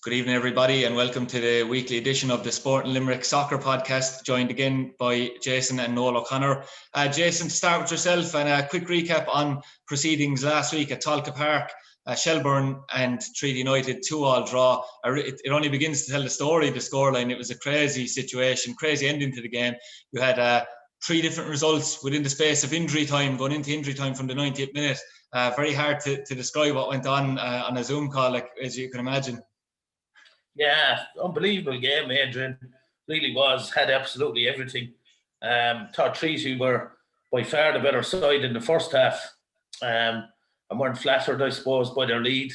Good evening, everybody, and welcome to the weekly edition of the Sport and Limerick Soccer Podcast, joined again by Jason and Noel O'Connor. Jason, to start with yourself and a quick recap on proceedings last week at Tolka Park. Shelbourne and Treaty United 2-2 draw. It only begins to tell the story, the scoreline. It was a crazy situation, crazy ending to the game. You had 3 different results within the space of injury time, going into injury time from the 90th minute. Very hard to describe what went on a Zoom call, like, as you can imagine. Yeah, unbelievable game, Adrian. Really was. Had absolutely everything. Thought Treaty were by far the better side in the first half. And weren't flattered, I suppose, by their lead.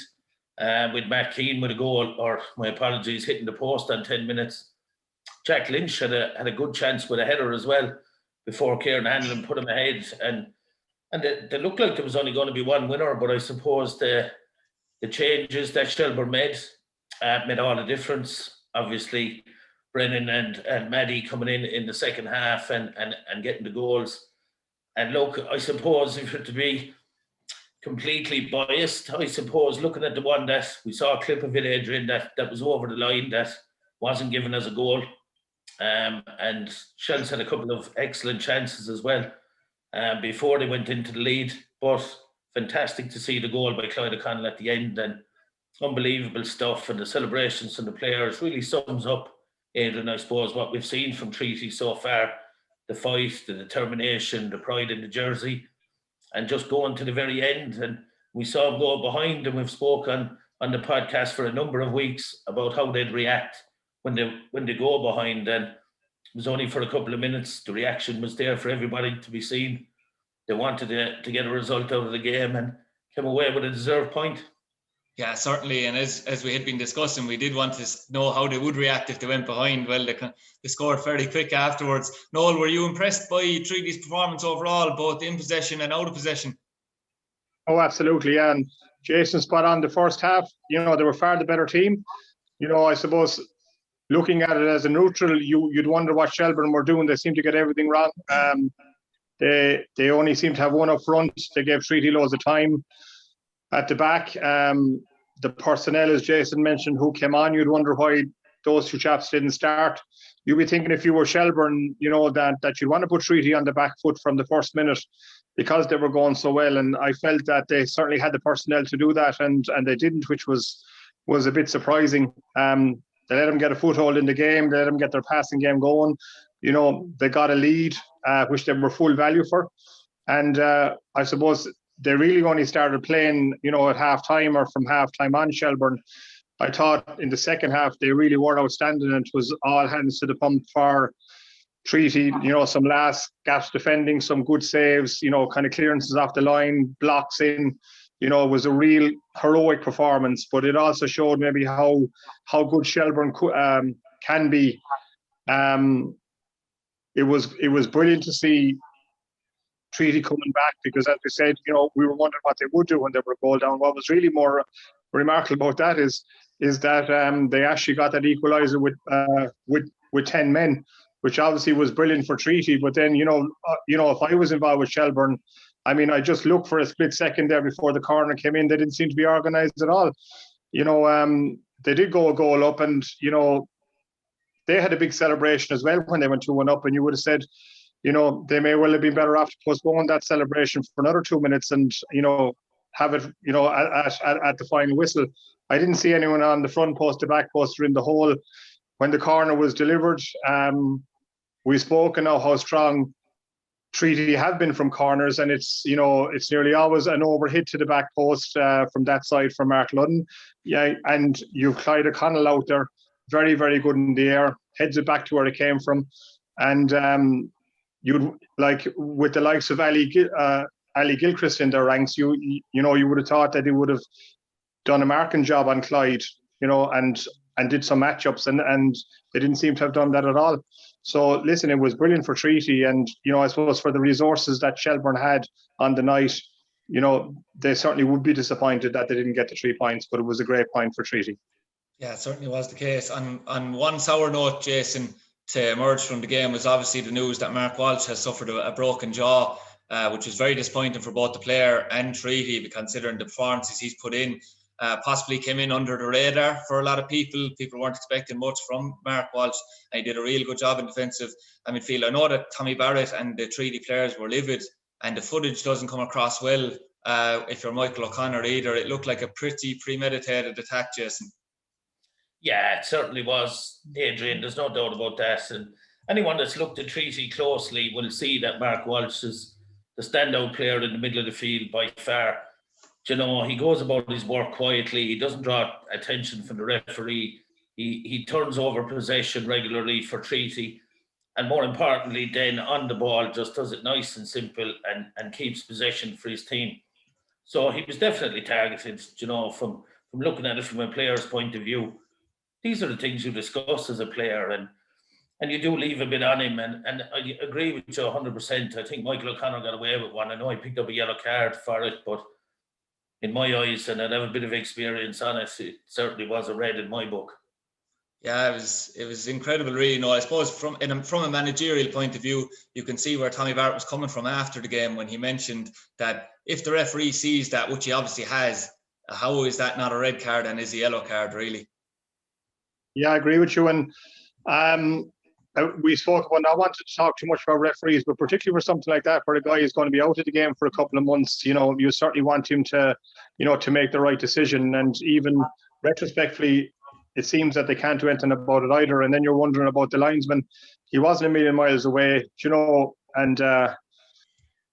With Matt Keane with a goal, or my apologies, hitting the post on 10 minutes. Jack Lynch had a good chance with a header as well before Kieran Hanlon put him ahead. And they looked like there was only going to be one winner, but I suppose the changes that Shelbourne made all the difference. Obviously, Brennan and Maddie coming in the second half and getting the goals. And look, I suppose if you're to be completely biased, I suppose looking at the one that we saw a clip of it, Adrian, that was over the line, that wasn't given as a goal. And Shells had a couple of excellent chances as well before they went into the lead. But fantastic to see the goal by Clyde O'Connell at the end, and unbelievable stuff. And the celebrations from the players really sums up, Adrian, I suppose, what we've seen from Treaty so far. The fight, the determination, the pride in the jersey, and just going to the very end. And we saw them go behind, and we've spoken on the podcast for a number of weeks about how they'd react when they go behind. And it was only for a couple of minutes. The reaction was there for everybody to be seen. They wanted to get a result out of the game and came away with a deserved point. Yeah, certainly. And as we had been discussing, we did want to know how they would react if they went behind. Well, they scored fairly quick afterwards. Noel, were you impressed by Treaty's performance overall, both in possession and out of possession? Oh, absolutely. And Jason, spot on. The first half, they were far the better team. I suppose looking at it as a neutral, you'd wonder what Shelbourne were doing. They seemed to get everything wrong. They only seemed to have one up front. They gave Treaty loads of time. At the back, the personnel, as Jason mentioned, who came on, you'd wonder why those 2 chaps didn't start. You'd be thinking if you were Shelbourne, that you'd want to put Treaty on the back foot from the first minute because they were going so well. And I felt that they certainly had the personnel to do that, and they didn't, which was a bit surprising. They let them get a foothold in the game. They let them get their passing game going. They got a lead, which they were full value for. And I suppose they really only started playing, at half-time or from half-time on, Shelbourne. I thought in the second half they really were outstanding, and it was all hands to the pump for Treaty. Some last gaps defending, some good saves, kind of clearances off the line, blocks in. It was a real heroic performance, but it also showed maybe how good Shelbourne can be. It was brilliant to see Treaty coming back, because as we said, we were wondering what they would do when they were a goal down. What was really more remarkable about that is that they actually got that equaliser with 10 men, which obviously was brilliant for Treaty. But then, if I was involved with Shelbourne, I just looked for a split second there before the corner came in. They didn't seem to be organised at all. They did go a goal up, and they had a big celebration as well when they went 2-1 up, and you would have said, they may well have been better off to postpone that celebration for another 2 minutes and, have it, at the final whistle. I didn't see anyone on the front post, the back post, or in the hole when the corner was delivered. We've spoken now how strong Treaty have been from corners, and it's nearly always an overhit to the back post from that side from Mark Ludden. Yeah, and you've Clyde O'Connell out there, very, very good in the air, heads it back to where it came from. And you'd, like, with the likes of Ali Gilchrist in their ranks, you would have thought that he would have done a marking job on Clyde, and did some matchups, and they didn't seem to have done that at all. So listen, it was brilliant for Treaty, and I suppose for the resources that Shelbourne had on the night, they certainly would be disappointed that they didn't get the 3 points, but it was a great point for Treaty. Yeah, it certainly was the case. On one sour note, Jason, to emerge from the game was obviously the news that Mark Walsh has suffered a broken jaw, which was very disappointing for both the player and Treaty, considering the performances he's put in. possibly came in under the radar for a lot of people. People weren't expecting much from Mark Walsh, and he did a real good job in defensive midfield. I know that Tommy Barrett and the Treaty players were livid, and the footage doesn't come across well if you're Michael O'Connor either. It looked like a pretty premeditated attack, Jason. Yeah, it certainly was, Adrian. There's no doubt about that. And anyone that's looked at Treaty closely will see that Mark Walsh is the standout player in the middle of the field by far. You know, he goes about his work quietly. He doesn't draw attention from the referee. He turns over possession regularly for Treaty. And more importantly, then on the ball, just does it nice and simple and keeps possession for his team. So he was definitely targeted, you know, from looking at it from a player's point of view. These are the things you discuss as a player, and you do leave a bit on him. And I agree with you 100%. I think Michael O'Connor got away with one. I know he picked up a yellow card for it, but in my eyes, and I'd have a bit of experience on it, it certainly was a red in my book. Yeah, it was incredible, really. No, I suppose from a managerial point of view, you can see where Tommy Barrett was coming from after the game when he mentioned that if the referee sees that, which he obviously has, how is that not a red card and is a yellow card, really? Yeah, I agree with you. And we spoke about, I wanted to talk too much about referees, but particularly for something like that, where a guy is going to be out of the game for a couple of months, you know, you certainly want him to, you know, to make the right decision. And even retrospectively, it seems that they can't do anything about it either. And then you're wondering about the linesman. He wasn't a million miles away, you know, and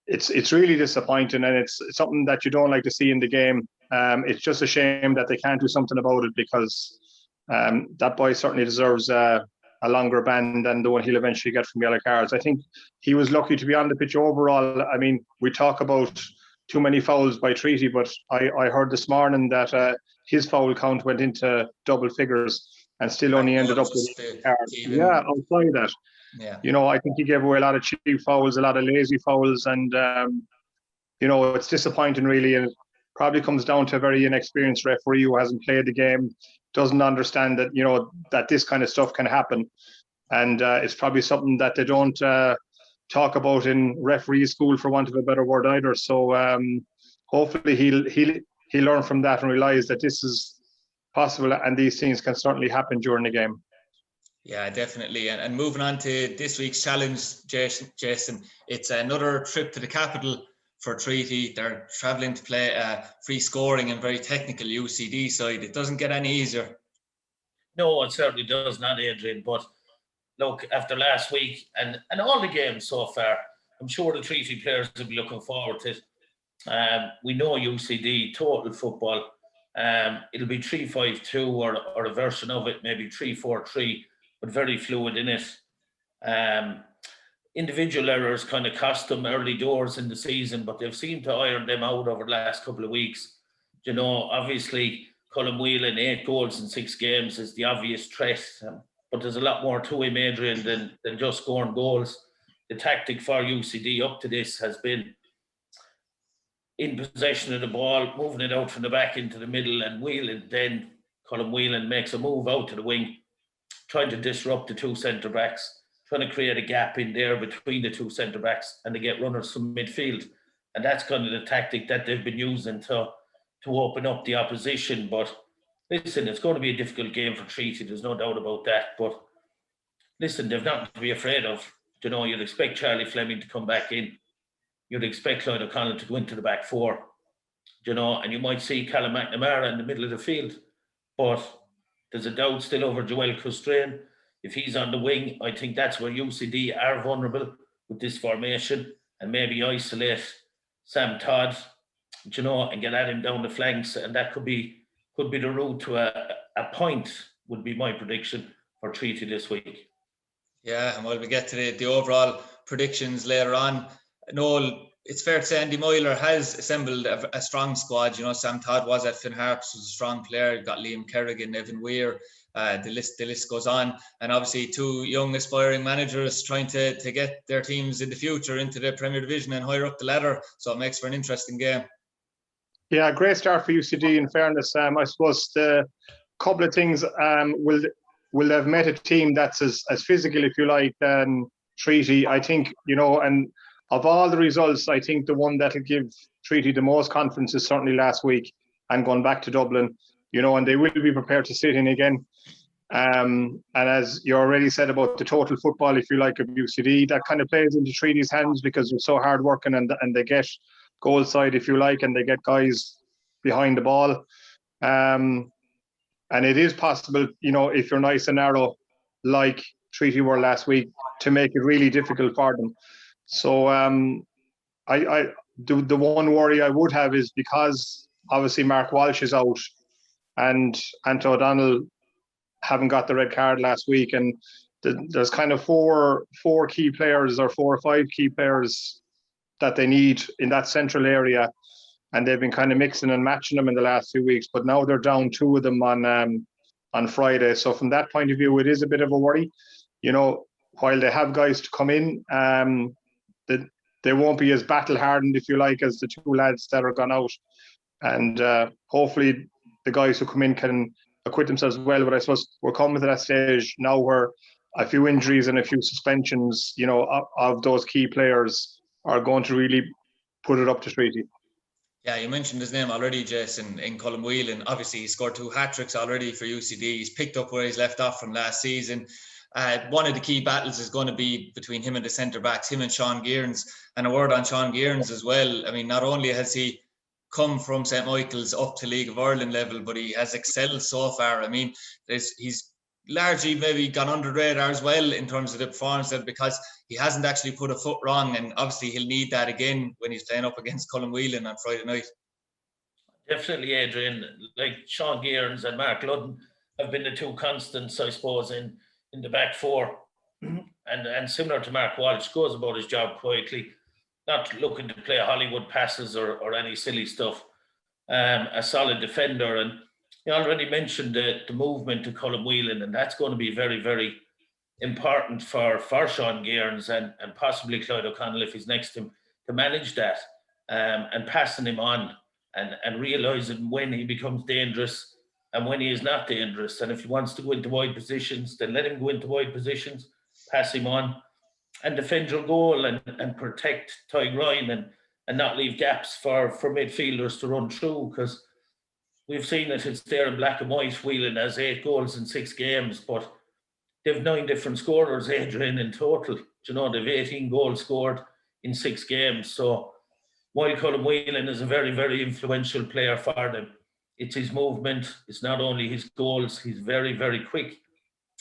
it's really disappointing, and it's something that you don't like to see in the game. It's just a shame that they can't do something about it, because that boy certainly deserves a longer ban than the one he'll eventually get from yellow cards. I think he was lucky to be on the pitch overall. I mean, we talk about too many fouls by Treaty, but I heard this morning that his foul count went into double figures and still only ended up with a card. Yeah, outside that. Yeah. You know, I think he gave away a lot of cheap fouls, a lot of lazy fouls, and you know, it's disappointing, really. And it probably comes down to a very inexperienced referee who hasn't played the game, doesn't understand that, you know, that this kind of stuff can happen, and it's probably something that they don't talk about in referee school, for want of a better word, either. So hopefully he'll learn from that and realize that this is possible, and these things can certainly happen during the game. Yeah, definitely. And moving on to this week's challenge, Jason, it's another trip to the capital for Treaty. They're travelling to play free scoring and very technical UCD side. It doesn't get any easier. No, it certainly does not, Adrian. But look, after last week and all the games so far, I'm sure the Treaty players will be looking forward to it. We know UCD, total football. It'll be 3-5-2 or a version of it, maybe 3-4-3, but very fluid in it. Individual errors kind of cost them early doors in the season, but they've seemed to iron them out over the last couple of weeks. You know, obviously, Colm Whelan, 8 goals in 6 games is the obvious threat, but there's a lot more to him, Adrian, than just scoring goals. The tactic for UCD up to this has been in possession of the ball, moving it out from the back into the middle, and Colm Whelan makes a move out to the wing, trying to disrupt the 2 centre-backs, trying to create a gap in there between the 2 centre-backs, and to get runners from midfield. And that's kind of the tactic that they've been using to open up the opposition. But listen, it's going to be a difficult game for Treaty, there's no doubt about that. But listen, they've nothing to be afraid of. You know, you'd expect Charlie Fleming to come back in. You'd expect Clyde O'Connell to go into the back 4. You know, and you might see Callum McNamara in the middle of the field. But there's a doubt still over Joel Custrain. If he's on the wing, I think that's where UCD are vulnerable with this formation, and maybe isolate Sam Todd, you know, and get at him down the flanks, and that could be the route to a point, would be my prediction for Treaty this week. Yeah, and while we get to the overall predictions later on, Noel, it's fair to say Andy Myler has assembled a strong squad. You know, Sam Todd was at Finn Harps, was a strong player. You've got Liam Kerrigan, Evan Weir. The list goes on, and obviously 2 young aspiring managers trying to get their teams in the future into the Premier Division and higher up the ladder. So it makes for an interesting game. Yeah, great start for UCD. In fairness, I suppose the couple of things will have met a team that's as physical, if you like, than Treaty. I think, you know, and of all the results, I think the one that'll give Treaty the most confidence is certainly last week. and going back to Dublin, and they will be prepared to sit in again. And as you already said about the total football, if you like, of UCD, that kind of plays into Treaty's hands because they're so hard working and they get goal side, if you like, and they get guys behind the ball. And it is possible, if you're nice and narrow, like Treaty were last week, to make it really difficult for them. So the one worry I would have is because obviously Mark Walsh is out and Anto O'Donnell haven't got the red card last week, and there's kind of four key players or 4 or 5 key players that they need in that central area, and they've been kind of mixing and matching them in the last 2 weeks, but now they're down 2 of them on Friday. So from that point of view, it is a bit of a worry. While they have guys to come in, they won't be as battle hardened, if you like, as the 2 lads that are gone out. And hopefully the guys who come in can acquit themselves well. But I suppose we're coming to that stage now where a few injuries and a few suspensions, of those key players are going to really put it up to Treaty. Yeah, you mentioned his name already, Jason, in Colm Whelan. Obviously, he scored 2 hat-tricks already for UCD. He's picked up where he's left off from last season. One of the key battles is going to be between him and the centre-backs, him and Sean Gearns. And a word on Sean Gearns as well. I mean, not only has he come from St. Michael's up to League of Ireland level, but he has excelled so far. I mean, he's largely maybe gone under the radar as well in terms of the performance because he hasn't actually put a foot wrong, and obviously he'll need that again when he's playing up against Colm Whelan on Friday night. Definitely, Adrian. Like Sean Gearns and Mark Ludden have been the 2 constants, I suppose, in the back 4. And similar to Mark Walsh, goes about his job quietly, not looking to play Hollywood passes or any silly stuff. A solid defender. And you already mentioned the movement to Colm Whelan, and that's going to be very, very important for Sean Gearns and possibly Clyde O'Connell if he's next to him to manage that and passing him on and realising when he becomes dangerous and when he is not dangerous. And if he wants to go into wide positions, then let him go into wide positions, pass him on, and defend your goal and protect Ty Ryan and not leave gaps for midfielders to run through, because we've seen it, it's there in black and white. Whelan has 8 goals in 6 games, but they've 9 different scorers, Adrian, in total. They've 18 goals scored in 6 games. So while Colm Whelan is a very, very influential player for them, it's his movement, it's not only his goals, he's very, very quick.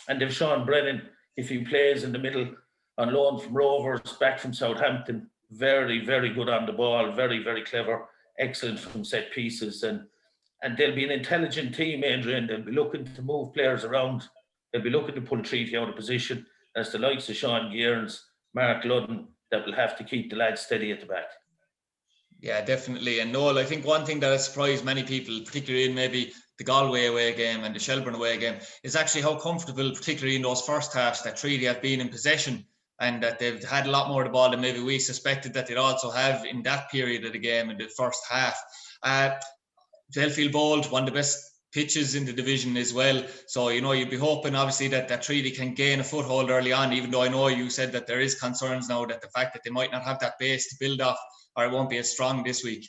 And if Sean Brennan, if he plays in the middle on loan from Rovers, back from Southampton, very, very good on the ball, very, very clever, excellent from set pieces. And they'll be an intelligent team, Adrian. They'll be looking to move players around. They'll be looking to pull Treaty out of position. As the likes of Sean Gearns, Mark Ludden, that will have to keep the lads steady at the back. Yeah, definitely. And Noel, I think one thing that has surprised many people, particularly in maybe the Galway away game and the Shelbourne away game, is actually how comfortable, particularly in those first halves, that Treaty have been in possession and that they've had a lot more of the ball than maybe we suspected that they'd also have in that period of the game in the first half. Delfield Bold, one of the best pitches in the division as well. So, you'd be hoping obviously that Treaty can gain a foothold early on, even though I know you said that there is concerns now that the fact that they might not have that base to build off, or it won't be as strong this week.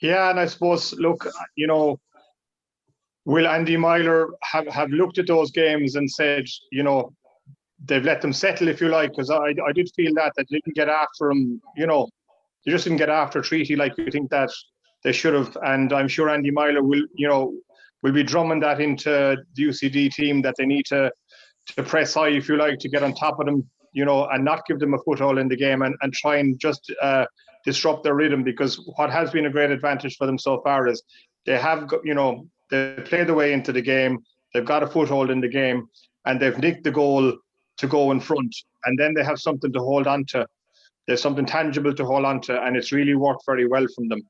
Yeah, and I suppose, look, will Andy Myler have looked at those games and said, they've let them settle, if you like, because I did feel that they didn't get after them, they just didn't get after Treaty like you think that they should have. And I'm sure Andy Myler will be drumming that into the UCD team that they need to press high, if you like, to get on top of them, and not give them a foothold in the game and try and just disrupt their rhythm. Because what has been a great advantage for them so far is they have, they play the way into the game, they've got a foothold in the game, and they've nicked the goal to go in front. And then they have something to hold on to. There's something tangible to hold on to, and it's really worked very well from them.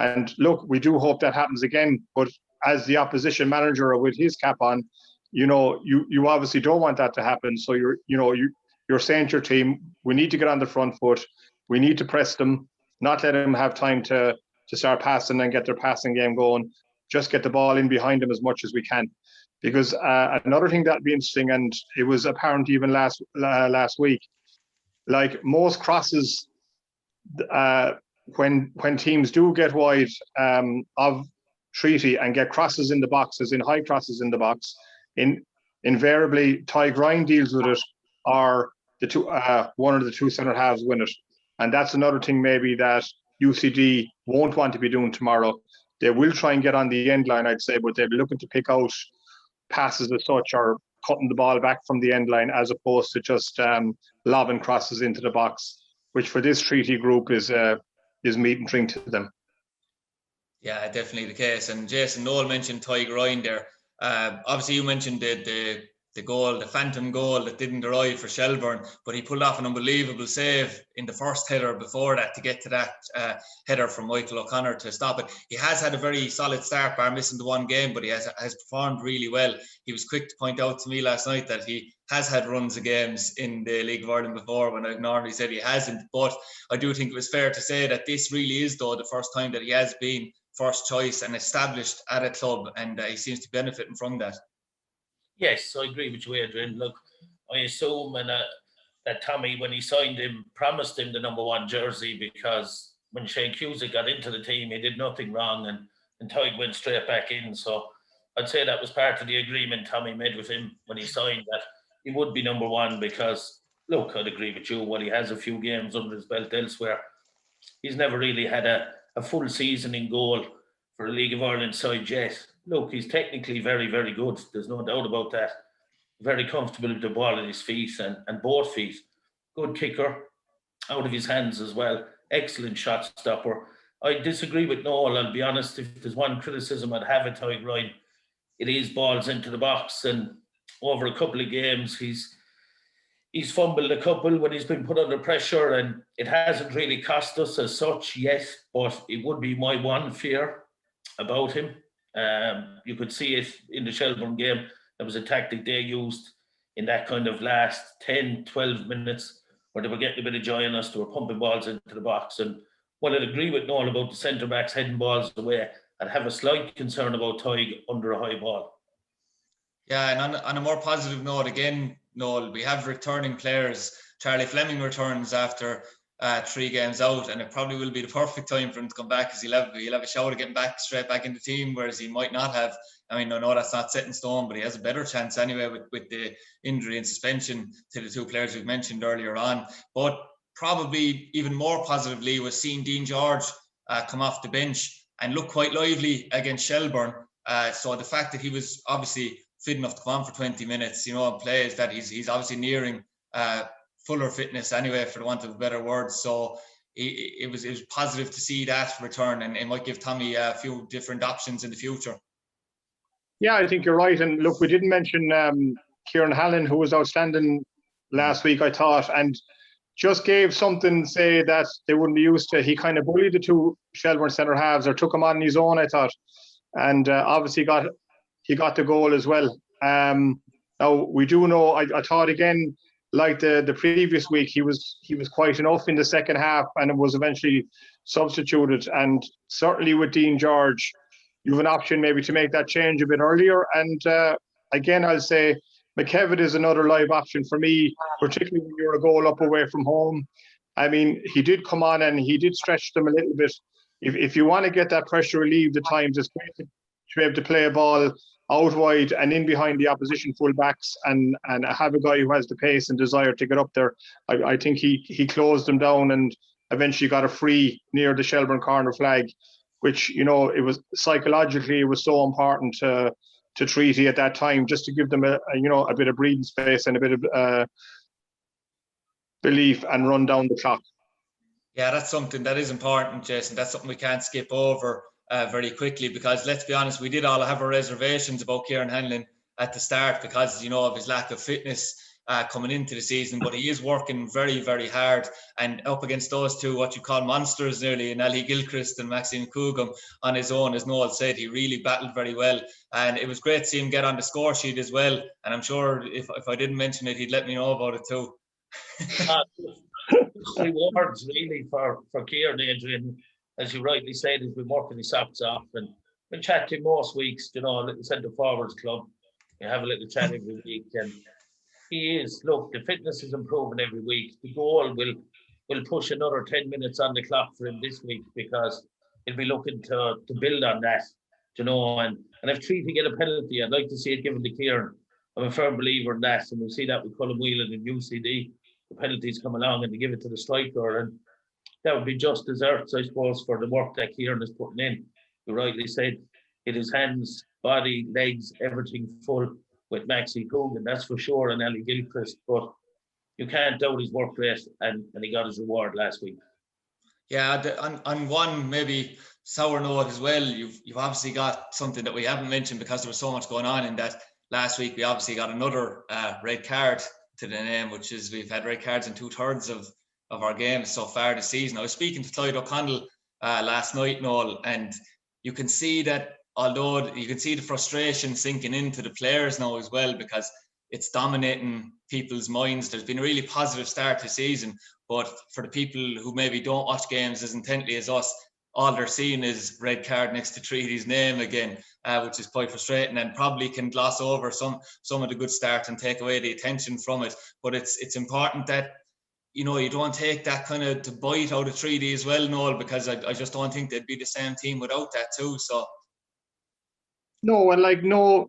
And look, we do hope that happens again. But as the opposition manager with his cap on, you obviously don't want that to happen. So you're saying to your team, we need to get on the front foot. We need to press them, not let them have time to start passing and get their passing game going. Just get the ball in behind them as much as we can. Because another thing that'd be interesting, and it was apparent even last week, like most crosses when teams do get wide of Treaty and get crosses in the boxes, in high crosses in the box, invariably Ty Grind deals with it, or the two one of the two centre halves win it. And that's another thing maybe that UCD won't want to be doing tomorrow. They will try and get on the end line, I'd say, but they'll be looking to pick out passes as such, or cutting the ball back from the end line, as opposed to just lobbing crosses into the box, which for this Treaty group is meat and drink to them. Yeah, definitely the case. And Jason, Noel mentioned Ty Grind there. Obviously, you mentioned the goal, the phantom goal that didn't arrive for Shelbourne, but he pulled off an unbelievable save in the first header before that to get to that header from Michael O'Connor to stop it. He has had a very solid start, bar missing the one game, but he has performed really well. He was quick to point out to me last night that he has had runs of games in the League of Ireland before, when I normally said he hasn't. But I do think it was fair to say that this really is, though, the first time that he has been first choice and established at a club, and he seems to be benefiting from that. Yes, I agree with you, Adrian. Look, I assume that Tommy, when he signed him, promised him the number one jersey, because when Shane Cusack got into the team, he did nothing wrong, and Tyg went straight back in. So I'd say that was part of the agreement Tommy made with him when he signed, that he would be number one, because, look, I'd agree with you, while he has a few games under his belt elsewhere, he's never really had a full season in goal for a League of Ireland side yet. Look, he's technically very, very good. There's no doubt about that. Very comfortable with the ball at his feet and both feet. Good kicker, out of his hands as well. Excellent shot stopper. I disagree with Noel. I'll be honest, if there's one criticism I'd have at Ty Grind, it is balls into the box. And over a couple of games, he's fumbled a couple when he's been put under pressure, and it hasn't really cost us as such yet, but it would be my one fear about him. You could see it in the Shelbourne game. There was a tactic they used in that kind of last 10, 12 minutes where they were getting a bit of joy in us. They were pumping balls into the box. And while I'd agree with Noel about the centre-backs heading balls away, I'd have a slight concern about Tyg under a high ball. Yeah, and on a more positive note, again, Noel, we have returning players. Charlie Fleming returns after 3 games out, and it probably will be the perfect time for him to come back, because he'll have a shout of getting straight back in the team, whereas he might not have. I mean, I know that's not set in stone, but he has a better chance anyway with the injury and suspension to the 2 players we've mentioned earlier on. But probably even more positively was seeing Dean George come off the bench and look quite lively against Shelbourne. So the fact that he was obviously fit enough to come on for 20 minutes, and plays that he's obviously nearing fuller fitness anyway, for the want of a better word. So it was positive to see that return, and it might give Tommy a few different options in the future. Yeah, I think you're right. And look, we didn't mention Kieran Hallen, who was outstanding last week, I thought, and just gave something, say, that they wouldn't be used to. He kind of bullied the 2 Shelbourne centre halves, or took them on his own, I thought, and obviously he got the goal as well. Now we do know, I thought again, like the previous week, he was quite enough in the second half, and it was eventually substituted. And certainly with Dean George, you have an option maybe to make that change a bit earlier. And again, I'll say McKevitt is another live option for me, particularly when you're a goal up away from home. I mean, he did come on and he did stretch them a little bit. If you want to get that pressure relieved at times, it's great to be able to play a ball out wide and in behind the opposition fullbacks, and have a guy who has the pace and desire to get up there. I think he closed them down and eventually got a free near the Shelbourne corner flag, which, it was psychologically, it was so important to Treaty at that time, just to give them a bit of breathing space and a bit of belief, and run down the clock. Yeah, that's something that is important, Jason. That's something we can't skip over very quickly, because let's be honest, we did all have our reservations about Kieran Hanlon at the start because of his lack of fitness coming into the season, but he is working very, very hard, and up against those 2 what you call monsters nearly, in Ali Gilchrist and Maxime Cougam on his own, as Noel said, he really battled very well, and it was great to see him get on the score sheet as well. And I'm sure if I didn't mention it, he'd let me know about it too. Rewards really for Kieran, Adrian, as you rightly said, he's been working his socks off, and been chatting most weeks, a little centre forwards club. You have a little chat every week, and he is, look, the fitness is improving every week. The goal will will push another 10 minutes on the clock for him this week, because he'll be looking to build on that, and if Treaty get a penalty, I'd like to see it given to Kieran. I'm a firm believer in that, and we'll see that with Colin Whelan and UCD. The penalties come along and they give it to the striker, and that would be just desserts, I suppose, for the work that Kieran is putting in. You rightly said, it is hands, body, legs, everything full with Maxie Coogan, that's for sure, and Ellie Gilchrist, but you can't doubt his work rate, and he got his reward last week. Yeah, on one maybe sour note as well, you've obviously got something that we haven't mentioned because there was so much going on in that last week. We obviously got another red card to the name, which is we've had red cards in 2/3 of our games so far this season. I was speaking to Clyde O'Connell last night, Noel, and you can see that, although you can see the frustration sinking into the players now as well, because it's dominating people's minds. There's been a really positive start to the season, but for the people who maybe don't watch games as intently as us, all they're seeing is red card next to Treaty's name again, which is quite frustrating and probably can gloss over some of the good start and take away the attention from it. But it's important that you don't take that kind of to bite out of Treaty as well, Noel, because I just don't think they'd be the same team without that too. So no, and like no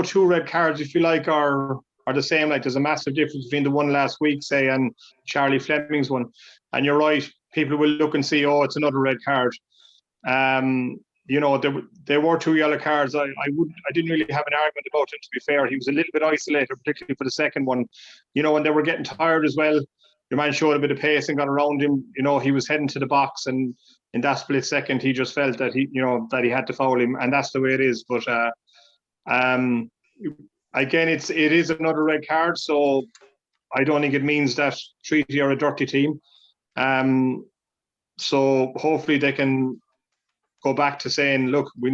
2 red cards, if you like, are the same. Like there's a massive difference between the one last week, say, and Charlie Fleming's one. And you're right, people will look and see, oh, it's another red card. There were 2 yellow cards. I didn't really have an argument about him, to be fair. He was a little bit isolated, particularly for the second one. And they were getting tired as well. Your man showed a bit of pace and got around him. He was heading to the box, and in that split second, he just felt that he had to foul him, and that's the way it is. But again, it is another red card, so I don't think it means that Treaty are a dirty team. So hopefully they can go back to saying, look, we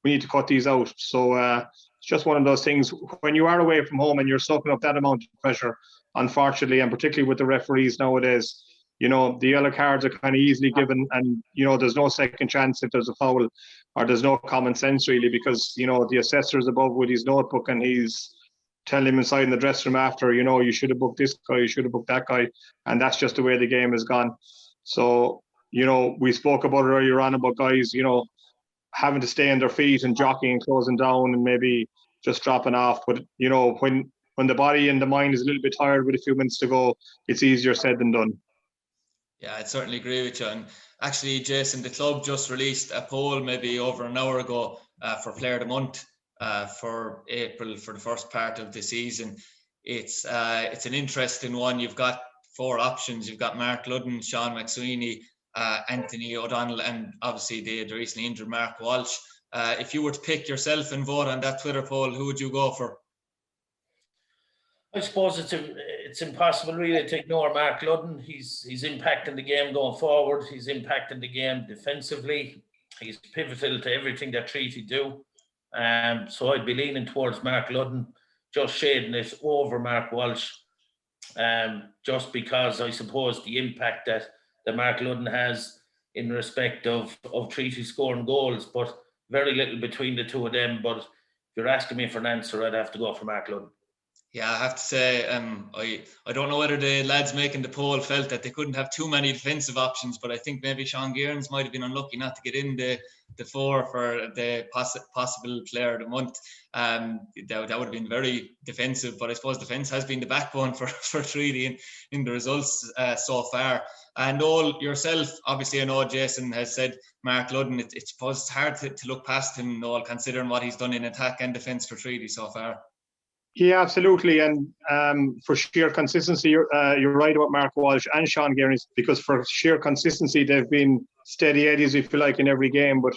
need to cut these out. So it's just one of those things. When you are away from home and you're soaking up that amount of pressure, unfortunately, and particularly with the referees nowadays, the yellow cards are kind of easily given, and there's no second chance if there's a foul, or there's no common sense really, because the assessor is above with his notebook and he's telling him inside in the dressing room after, you should have booked this guy, you should have booked that guy, and that's just the way the game has gone. So we spoke about it earlier on about guys having to stay on their feet and jockeying and closing down and maybe just dropping off, but when the body and the mind is a little bit tired with a few minutes to go, it's easier said than done. Yeah, I'd certainly agree with you. And actually, Jason, the club just released a poll maybe over an hour ago for Player of the Month for April, for the first part of the season. It's an interesting one. You've got 4 options. You've got Mark Ludden, Sean McSweeney, Anthony O'Donnell, and obviously the recently injured Mark Walsh. If you were to pick yourself and vote on that Twitter poll, who would you go for? I suppose it's impossible really to ignore Mark Ludden. He's impacting the game going forward. He's impacting the game defensively. He's pivotal to everything that Treaty do. So I'd be leaning towards Mark Ludden, just shading it over Mark Walsh, just because I suppose the impact that Mark Ludden has in respect of Treaty scoring goals, but very little between the two of them. But if you're asking me for an answer, I'd have to go for Mark Ludden. Yeah, I have to say, I don't know whether the lads making the poll felt that they couldn't have too many defensive options, but I think maybe Sean Gearns might have been unlucky not to get in the 4 for the possible Player of the Month. That would have been very defensive, but I suppose defence has been the backbone for Treaty in the results so far. And Noel, yourself, obviously I know Jason has said Mark Ludden. It's hard to look past him, Noel, considering what he's done in attack and defence for Treaty so far. Yeah, absolutely. And for sheer consistency, you're right about Mark Walsh and Sean Gearns, because for sheer consistency, they've been steady eddies, if you like, in every game. But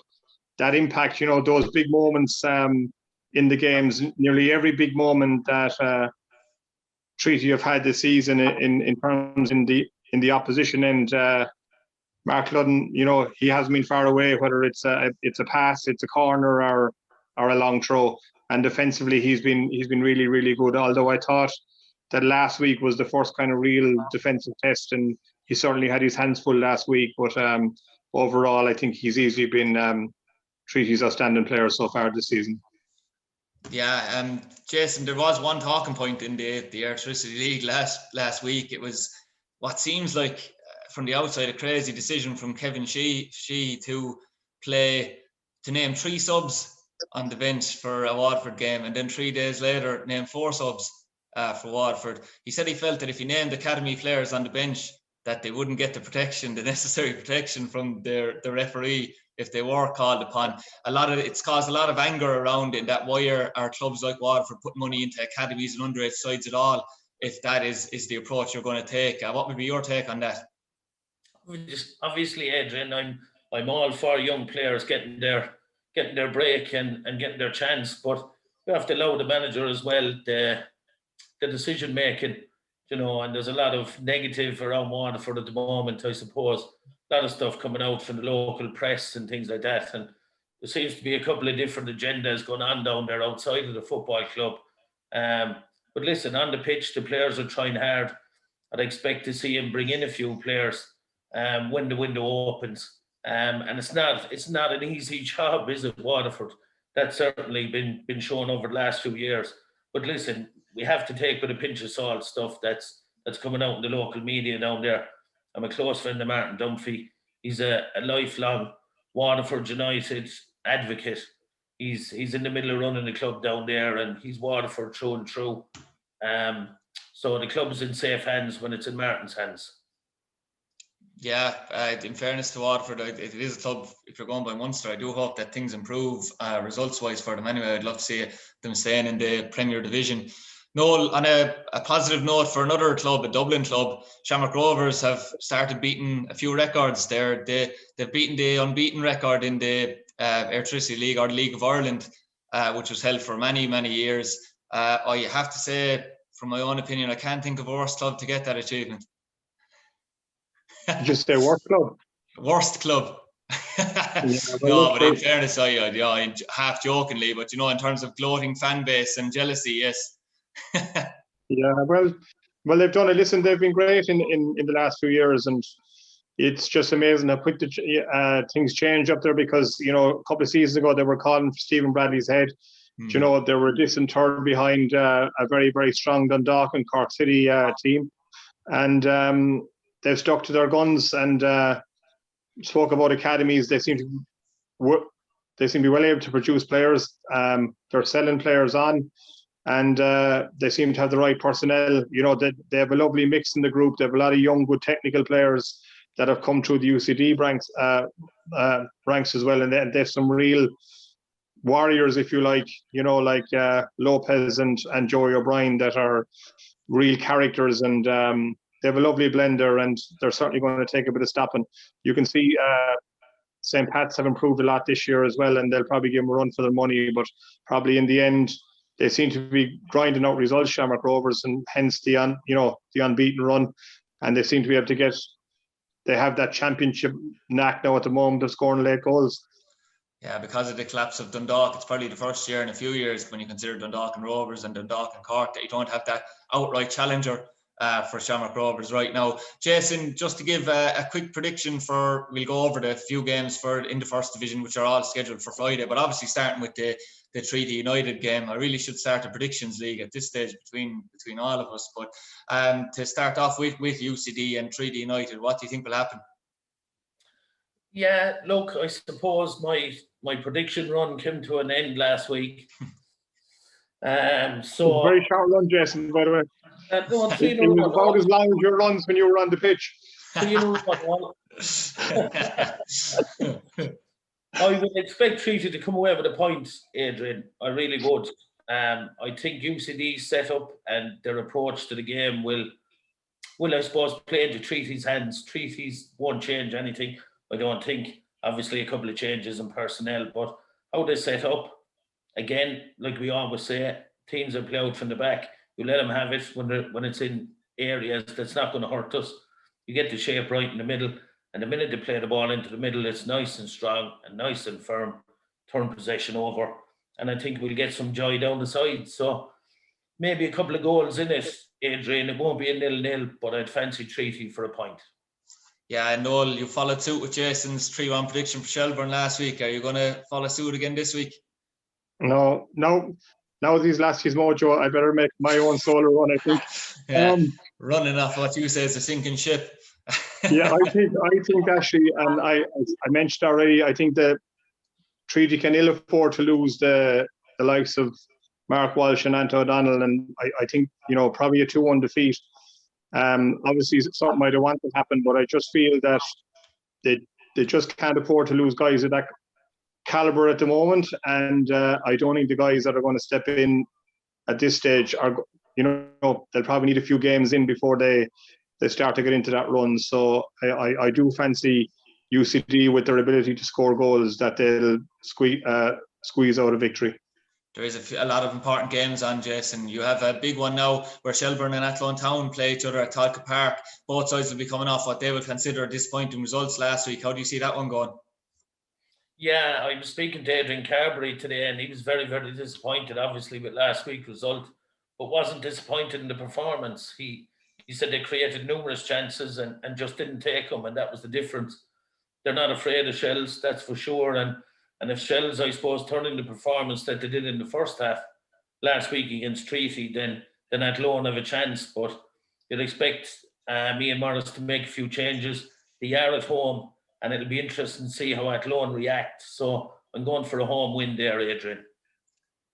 that impact, those big moments in the games, nearly every big moment that Treaty have had this season in terms in the opposition end, Mark Ludden, he hasn't been far away, whether it's a pass, it's a corner, or a long throw. And defensively, he's been really, really good. Although I thought that last week was the first kind of real defensive test, and he certainly had his hands full last week. But overall, I think he's easily been Treaty's outstanding player so far this season. Yeah, Jason, there was one talking point in the Electricity League last week. It was what seems like from the outside a crazy decision from Kevin Sheehy to name 3 subs on the bench for a Waterford game, and then 3 days later name 4 subs for Waterford. He said he felt that if he named academy players on the bench, that they wouldn't get the necessary protection from the referee if they were called upon. It's caused a lot of anger around it, that why are clubs like Waterford putting money into academies and underage sides at all, if that is the approach you're going to take. What would be your take on that? Obviously, Adrian, I'm all for young players getting their break and getting their chance, but we have to allow the manager as well the decision making, and there's a lot of negative around Waterford at the moment, I suppose. A lot of stuff coming out from the local press and things like that, and there seems to be a couple of different agendas going on down there outside of the football club. But listen, on the pitch, the players are trying hard. I'd expect to see him bring in a few players when the window opens. And it's not an easy job, is it, Waterford? That's certainly been shown over the last few years. But listen, we have to take with a pinch of salt stuff that's coming out in the local media down there. I'm a close friend of Martin Dunphy. He's a lifelong Waterford United advocate. He's in the middle of running the club down there, and he's Waterford through and through. So the club's in safe hands when it's in Martin's hands. Yeah, in fairness to Waterford, it is a club, if you're going by Munster, I do hope that things improve results-wise for them anyway. I'd love to see them staying in the Premier Division. Noel, on a positive note for another club, a Dublin club, Shamrock Rovers have started beating a few records there. They've beaten the unbeaten record in the Airtricity League, or the League of Ireland, which was held for many, many years. I have to say, from my own opinion, I can't think of a worse club to get that achievement. Just say worst club. Worst club. No, but in fairness, I half jokingly, but in terms of gloating fan base and jealousy, yes. Yeah, well, they've done it. Listen, they've been great in the last few years, and it's just amazing how quick things change up there. Because a couple of seasons ago they were calling for Stephen Bradley's head. They were a distant third behind a very, very strong Dundalk and Cork City team, and they've stuck to their guns and spoke about academies. They seem to be well able to produce players. They're selling players on, and they seem to have the right personnel. They have a lovely mix in the group. They have a lot of young, good technical players that have come through the UCD ranks as well, and they have some real warriors, if you like. Like Lopez and Joey O'Brien, that are real characters, and they have a lovely blender, and they're certainly going to take a bit of stopping. You can see St. Pat's have improved a lot this year as well, and they'll probably give them a run for their money, but probably in the end they seem to be grinding out results, Shamrock Rovers, and hence the unbeaten run, and they seem to be able to they have that championship knack now at the moment of scoring late goals. Yeah, because of the collapse of Dundalk, it's probably the first year in a few years, when you consider Dundalk and Rovers and Dundalk and Cork, that you don't have that outright challenger for Shamrock Rovers right now. Jason, just to give a quick prediction we'll go over the few games in the first division, which are all scheduled for Friday, but obviously starting with the Treaty United game. I really should start a predictions league at this stage between all of us, but to start off with UCD and Treaty United, what do you think will happen? Yeah, look, I suppose my prediction run came to an end last week. So very short run, Jason, by the way. It was about as long as your runs when you were on the pitch. I would expect Treaty to come away with a point, Adrian. I really would. I think UCD's setup and their approach to the game will I suppose, play into Treaty's hands. Treaty's won't change anything, I don't think. Obviously, a couple of changes in personnel, but how they set up, again, like we always say, teams that play out from the back, you let them have it when it's in areas that's not going to hurt us. You get the shape right in the middle, and the minute they play the ball into the middle, it's nice and strong and nice and firm, turn possession over, and I think we'll get some joy down the side. So maybe a couple of goals in it, Adrian. It won't be a 0-0, but I'd fancy Treaty for a point. Yeah, Noel, you followed suit with Jason's 3-1 prediction for Shelbourne last week. Are you going to follow suit again this week? No. Now these last few mojo, I better make my own solo run, I think. Yeah. running off what you say is a sinking ship. Yeah, I think actually, and I mentioned already, I think the Treaty can ill afford to lose the likes of Mark Walsh and Anto O'Donnell, and I think, probably a 2-1 defeat. Obviously something might have wanted to happen, but I just feel that they just can't afford to lose guys of that caliber at the moment, and I don't think the guys that are going to step in at this stage are, they'll probably need a few games in before they start to get into that run. So I do fancy UCD with their ability to score goals that they'll squeeze out a victory. There is a lot of important games on, Jason. You have a big one now where Shelburne and Athlone Town play each other at Talca Park. Both sides will be coming off what they will consider disappointing results last week. How do you see that one going? Yeah, I was speaking to Adrian Carberry today, and he was very, very disappointed, obviously, with last week's result, but wasn't disappointed in the performance. He said they created numerous chances and just didn't take them, and that was the difference. They're not afraid of Shells, that's for sure. And if Shells, I suppose, turn in the performance that they did in the first half last week against Treaty, then Athlone have a chance. But you'd expect Ian Morris to make a few changes. They are at home, and it'll be interesting to see how Athlone react. So I'm going for a home win there, Adrian.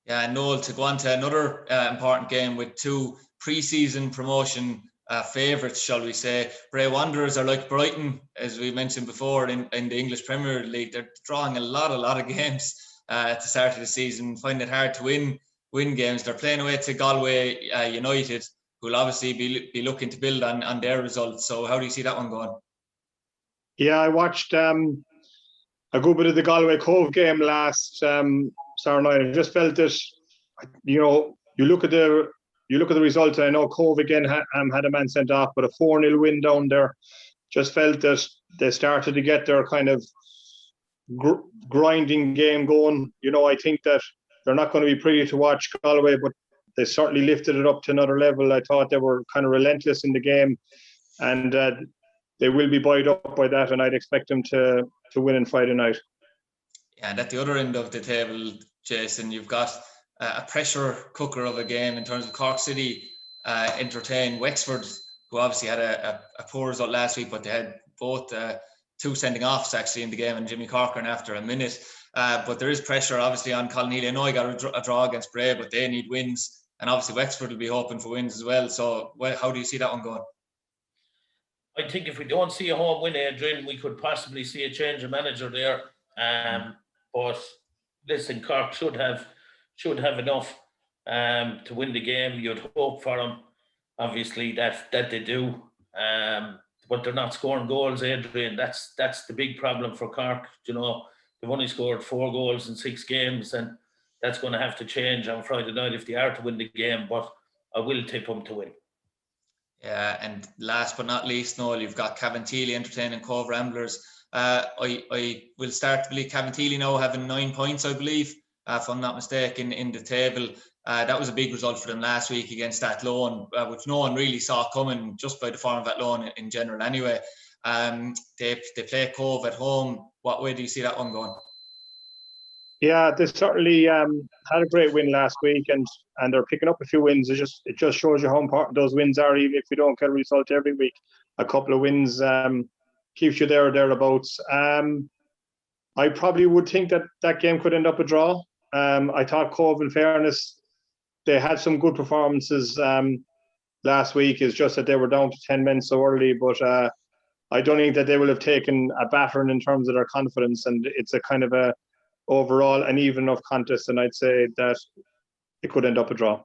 Yeah, Noel, to go on to another important game with two pre-season promotion favourites, shall we say. Bray Wanderers are like Brighton, as we mentioned before, in the English Premier League. They're drawing a lot of games at the start of the season, finding it hard to win games. They're playing away to Galway United, who will obviously be looking to build on their results. So how do you see that one going? Yeah, I watched a good bit of the Galway Cove game last Saturday night. I just felt that, you look at the result, and I know Cove again had a man sent off, but a 4-0 win down there. Just felt that they started to get their kind of grinding game going. I think that they're not going to be pretty to watch, Galway, but they certainly lifted it up to another level. I thought they were kind of relentless in the game, and they will be buoyed up by that, and I'd expect them to win on Friday night. Yeah, and at the other end of the table, Jason, you've got a pressure cooker of a game in terms of Cork City entertain Wexford, who obviously had a poor result last week, but they had both two sending offs actually in the game, and Jimmy Corcoran after a minute. But there is pressure obviously on Colin Healy. I know he got a draw against Bray, but they need wins, and obviously Wexford will be hoping for wins as well. So how do you see that one going? I think if we don't see a home win, Adrian, we could possibly see a change of manager there. But listen, Cork should have enough to win the game. You'd hope for them, obviously, that they do. But they're not scoring goals, Adrian. That's the big problem for Cork. They've only scored 4 goals in 6 games, and that's going to have to change on Friday night if they are to win the game. But I will tip them to win. Yeah, and last but not least, Noel, you've got Cavantilli entertaining Cove Ramblers. I will start to believe Cavantilli now having 9 points, I believe, if I'm not mistaken, in the table. That was a big result for them last week against Athlone, which no one really saw coming just by the form of Athlone in general anyway. They play Cove at home. What way do you see that one going? Yeah, they certainly had a great win last week, and they're picking up a few wins. It just shows you how important those wins are, even if you don't get a result every week. A couple of wins keeps you there or thereabouts. I probably would think that game could end up a draw. I thought Cove, in fairness, they had some good performances last week. It's just that they were down to 10 men so early, but I don't think that they will have taken a battering in terms of their confidence, and it's a kind of a overall an even enough contest, and I'd say that it could end up a draw.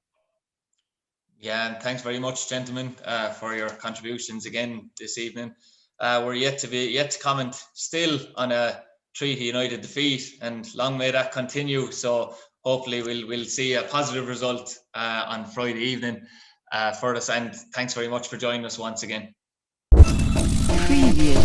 Yeah, and thanks very much, gentlemen, for your contributions again this evening. We're yet to comment still on a Treaty United defeat, and long may that continue. So hopefully we'll see a positive result on Friday evening for us. And thanks very much for joining us once again. Preview.